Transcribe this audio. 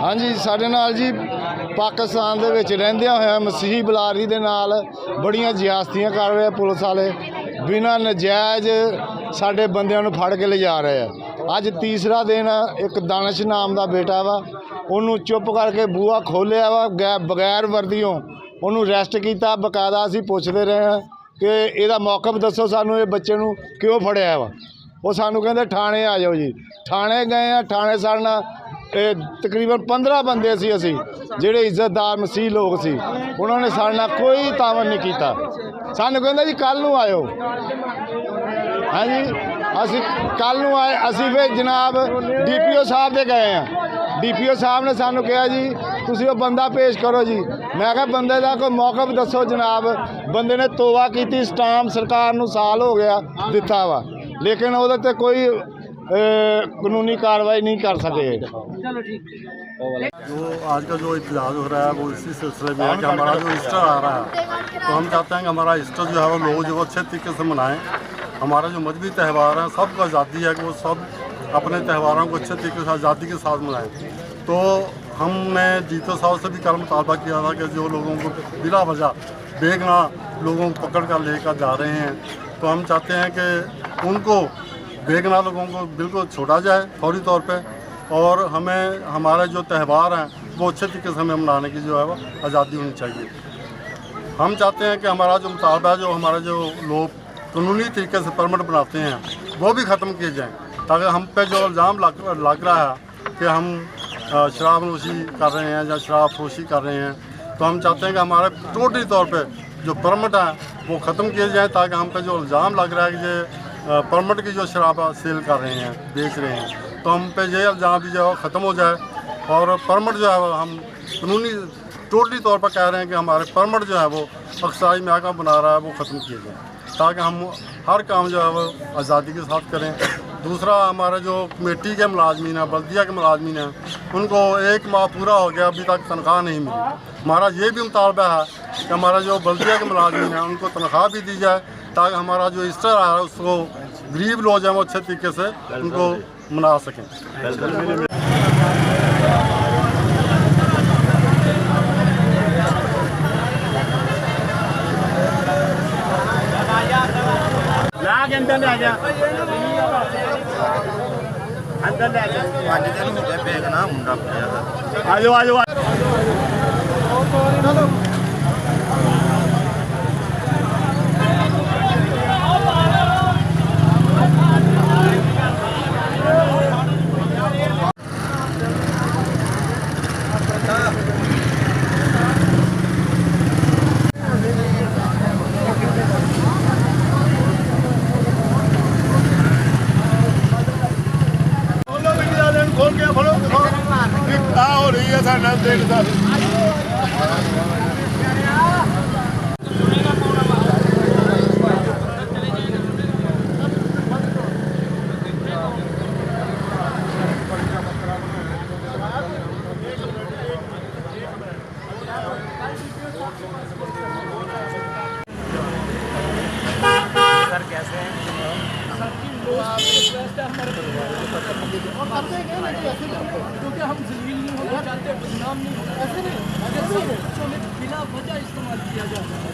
हाँ जी, साडे नाल जी पाकिस्तान दे विच रहिंदियां होइयां मसीही बलारी दे नाल बड़ियां ज्यादतियां कर रहे पुलिस वाले, बिना नजायज़ साडे बंदियां नूं फड़ के ले जा रहे हैं। अज तीसरा दिन एक दानिश नाम का बेटा वा, उन्होंने चुप करके बूहा खोलिया वा, बगैर वर्दियों उन्होंने अरैसट किया। बकायदा असीं पुछदे रहे हैं कि इहदा मौकफ दसो सानूं, ये बच्चे नूं क्यों फड़िया वा। वो सानूं कहंदे थाणे आ जाओ जी। थाणे गए हैं, थाणे साडे नाल तकरीबन 15 बंदे सी असी जिहड़े इज्जतदार मसीह लोग सी, उन्होंने साडे नाल कोई तावन नहीं किया। सानूं कहंदे जी कल नूं आयो। हाँ जी, असी कल नूं आए, असी फिर जनाब DPO साहब दे गए हैं। DPO साहब ने सानूं कहा जी तुसीं वो बंदा पेश करो जी। मैं कहा बंदे का कोई मौकफ दसो जनाब। बंदे ने तोबा की, स्टाम सरकार नूं साल हो गया दिता वा, लेकिन उहदे ते कोई कानूनी कार्रवाई नहीं कर सके। जो आज का जो इतिहास हो रहा है वो इसी सिलसिले में है कि हमारा जो ईस्टर आ रहा है, तो हम चाहते हैं कि हमारा ईस्टर जो है वो लोग जो अच्छे तरीके से मनाएं। हमारा जो मजहबी त्यौहार है, सबको आज़ादी है कि वो सब अपने त्योहारों को अच्छे तरीके से आज़ादी के साथ मनाएं। तो हमने जीतो साहब से भी कल मुतालबा किया था कि जो लोगों को बिला वजह बेगुनाह लोगों को पकड़ कर लेकर जा रहे हैं, तो हम चाहते हैं कि उनको बेगुनाह लोगों को बिल्कुल छोड़ा जाए फौरी तौर पे, और हमें हमारे जो त्यौहार हैं वो अच्छे तरीके से हमें मनाने की जो है वो आज़ादी होनी चाहिए। हम चाहते हैं कि हमारा जो मुतालबा है, जो हमारे जो लोग कानूनी तरीके से परमिट बनाते हैं वो भी ख़त्म किए जाएँ, ताकि हम पे जो इल्ज़ाम लग रहा है कि हम शराब नोशी कर रहे हैं या शराब फरोशी कर रहे हैं, तो हम चाहते हैं कि हमारे टोटली तौर पे जो परमिट हैं वो ख़त्म किए जाएँ, ताकि हम पे जो इल्ज़ाम लग रहा है कि ये परमिट की जो शराब सेल कर रहे हैं, बेच रहे हैं, तो हम पे ये इल्ज़ाम भी जो है ख़त्म हो जाए। और परमिट जो है हम कानूनी टोटली तौर पर कह रहे हैं कि हमारे परमिट जो है वो अक्साई महकमा बना रहा है वो ख़त्म किए जाए, ताकि हम हर काम जो है वो आज़ादी के साथ करें। दूसरा, हमारे जो कमेटी के मुलाजमीन हैं, बल्दिया के मुलाजमीन हैं, उनको 1 माह पूरा हो गया, अभी तक तनख्वाह नहीं मिली। हमारा ये भी मुतालबा है कि हमारा जो बल्दिया के मुलाजमीन हैं उनको तनख्वाह भी दी जाए, ताकि हमारा जो ईस्टर आ रहा है उसको गरीब लोग हैं वो अच्छे तरीके से उनको मना सकें। अंदर ले जा, अंदर ले जा। 5 दिन हो गए बेगना मुंडा पड़िया। आ जाओ आ जाओ। खोल के फड़ो हो रही है साढ़े देख सारी। सर कैसे हैं? क्योंकि हम जलील नहीं होना चाहते, बदनाम नहीं होना, ऐसे नहीं बिना वजह इस्तेमाल किया जाता है।